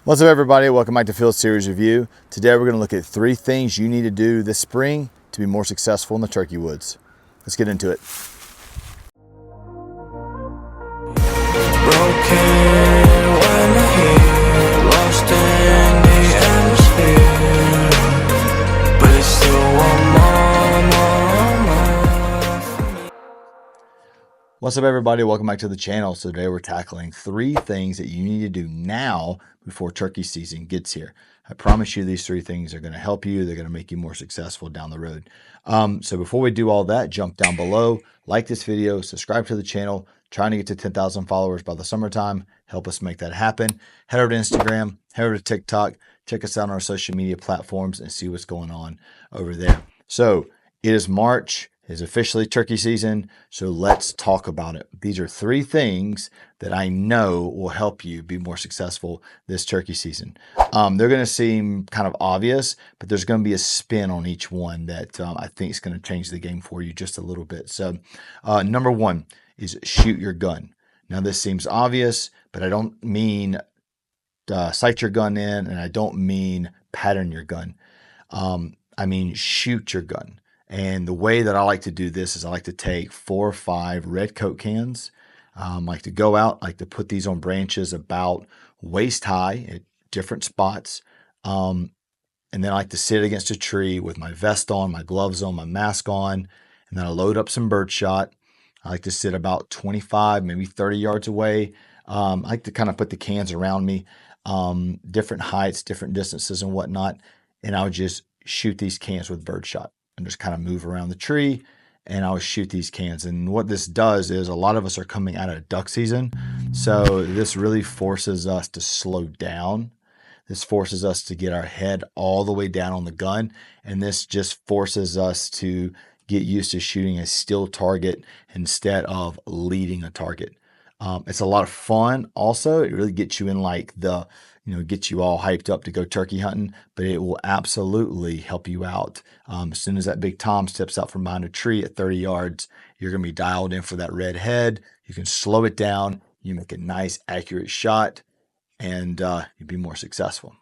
What's up, everybody? Welcome back to Field Series Review. Today we're going to look at 3 things you need to do this spring to be more successful in the turkey woods. Let's get into it. What's up, everybody? Welcome back to the channel. So today we're tackling 3 things that you need to do now before turkey season gets here. I promise you these 3 things are going to help you. They're going to make you more successful down the road. So before we do all that, jump down below, like this video, subscribe to the channel, trying to get to 10,000 followers by the summertime. Help us make that happen. Head over to Instagram, head over to TikTok, check us out on our social media platforms and see what's going on over there. So it is March. Is officially turkey season, so let's talk about it. These are 3 things that I know will help you be more successful this turkey season. They're going to seem kind of obvious, but there's going to be a spin on each one that I think is going to change the game for you just a little bit. So number 1 is shoot your gun. Now this seems obvious, but I don't mean sight your gun in, and I don't mean pattern your gun. I mean shoot your gun. And the way that I like to do this is I like to take 4 or 5 red Coke cans. I like to go out, I like to put these on branches about waist high at different spots. And then I like to sit against a tree with my vest on, my gloves on, my mask on. And then I load up some birdshot. I like to sit about 25, maybe 30 yards away. I like to kind of put the cans around me, different heights, different distances and whatnot. And I would just shoot these cans with birdshot and just kind of move around the tree, and I would shoot these cans. And what this does is a lot of us are coming out of duck season, so this really forces us to slow down. This forces us to get our head all the way down on the gun, and this just forces us to get used to shooting a still target instead of leading a target. It's a lot of fun. Also, it really gets you in like the, get you all hyped up to go turkey hunting, but it will absolutely help you out. As soon as that big Tom steps out from behind a tree at 30 yards, you're going to be dialed in for that red head. You can slow it down. You make a nice, accurate shot, and you'll be more successful.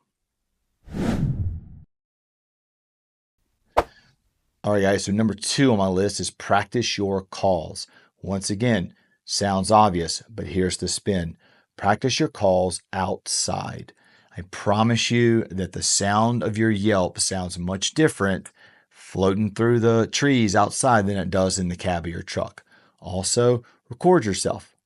All right, guys, so number 2 on my list is practice your calls. Once again, sounds obvious, but here's the spin. Practice your calls outside. I promise you that the sound of your yelp sounds much different floating through the trees outside than it does in the cab of your truck. Also, record yourself.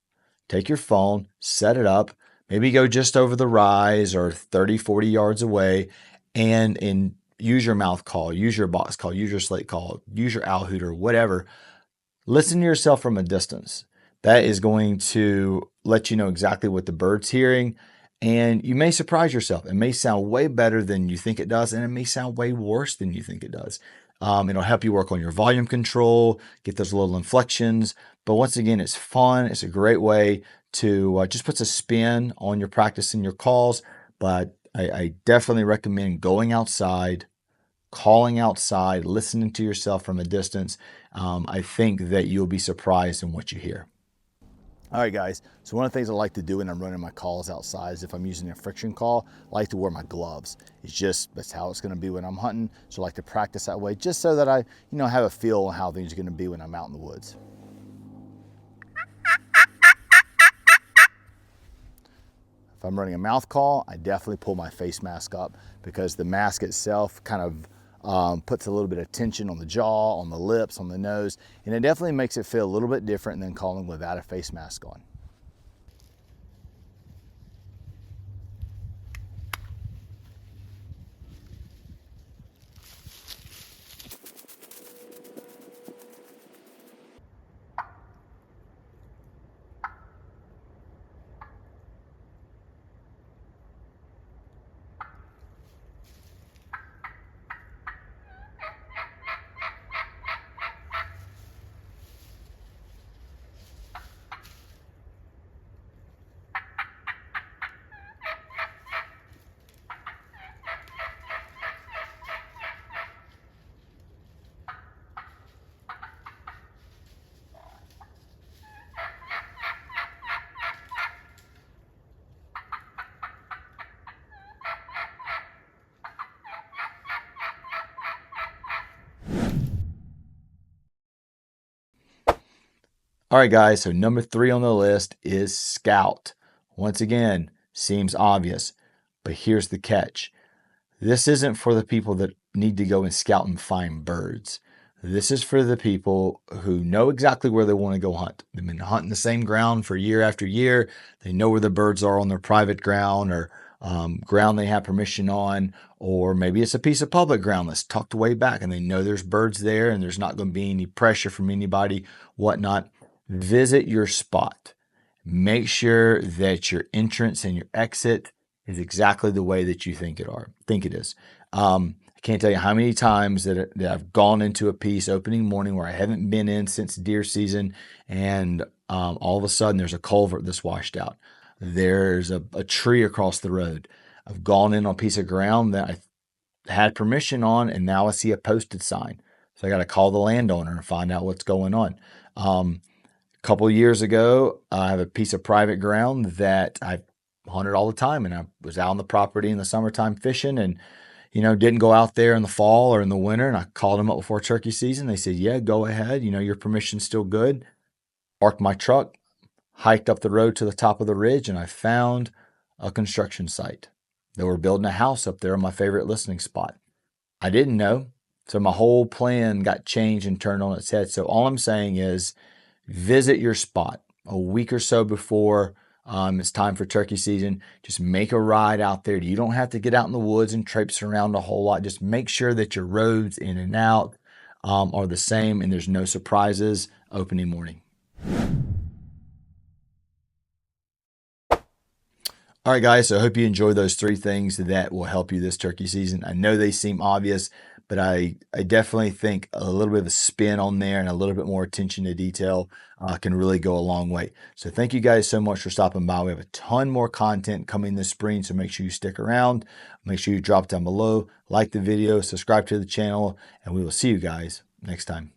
Take your phone, set it up, maybe go just over the rise or 30, 40 yards away, and use your mouth call, use your box call, use your slate call, use your owl hooter, whatever. Listen to yourself from a distance. That is going to let you know exactly what the bird's hearing, and you may surprise yourself. It may sound way better than you think it does, and it may sound way worse than you think it does. It'll help you work on your volume control, get those little inflections. But once again, it's fun. It's a great way to just put a spin on your practice and your calls. But I definitely recommend going outside, calling outside, listening to yourself from a distance. I think that you'll be surprised in what you hear. All right, guys, so one of the things I like to do when I'm running my calls outside is if I'm using a friction call, I like to wear my gloves. That's how it's gonna be when I'm hunting. So I like to practice that way just so that I have a feel on how things are gonna be when I'm out in the woods. If I'm running a mouth call, I definitely pull my face mask up because the mask itself kind of puts a little bit of tension on the jaw, on the lips, on the nose, and it definitely makes it feel a little bit different than calling without a face mask on. All right, guys. So number 3 on the list is scout. Once again, seems obvious, but here's the catch. This isn't for the people that need to go and scout and find birds. This is for the people who know exactly where they want to go hunt. They've been hunting the same ground for year after year. They know where the birds are on their private ground or ground they have permission on, or maybe it's a piece of public ground that's tucked way back and they know there's birds there and there's not going to be any pressure from anybody, whatnot. Visit your spot. Make sure that your entrance and your exit is exactly the way that you think it is. I can't tell you how many times that I've gone into a piece opening morning where I haven't been in since deer season, and all of a sudden there's a culvert that's washed out. There's a tree across the road. I've gone in on a piece of ground that I had permission on, and now I see a posted sign. So I got to call the landowner and find out what's going on. A couple of years ago, I have a piece of private ground that I hunted all the time, and I was out on the property in the summertime fishing, and didn't go out there in the fall or in the winter. And I called them up before turkey season. They said, yeah, go ahead. Your permission's still good. Parked my truck, hiked up the road to the top of the ridge, and I found a construction site. They were building a house up there on my favorite listening spot. I didn't know. So my whole plan got changed and turned on its head. So all I'm saying is visit your spot a week or so before it's time for turkey season. Just make a ride out there. You don't have to get out in the woods and traipse around a whole lot. Just make sure that your roads in and out are the same and there's no surprises opening morning. All right, guys, so I hope you enjoy those 3 things that will help you this turkey season. I know they seem obvious, but I definitely think a little bit of a spin on there and a little bit more attention to detail can really go a long way. So thank you guys so much for stopping by. We have a ton more content coming this spring, so make sure you stick around. Make sure you drop down below, like the video, subscribe to the channel, and we will see you guys next time.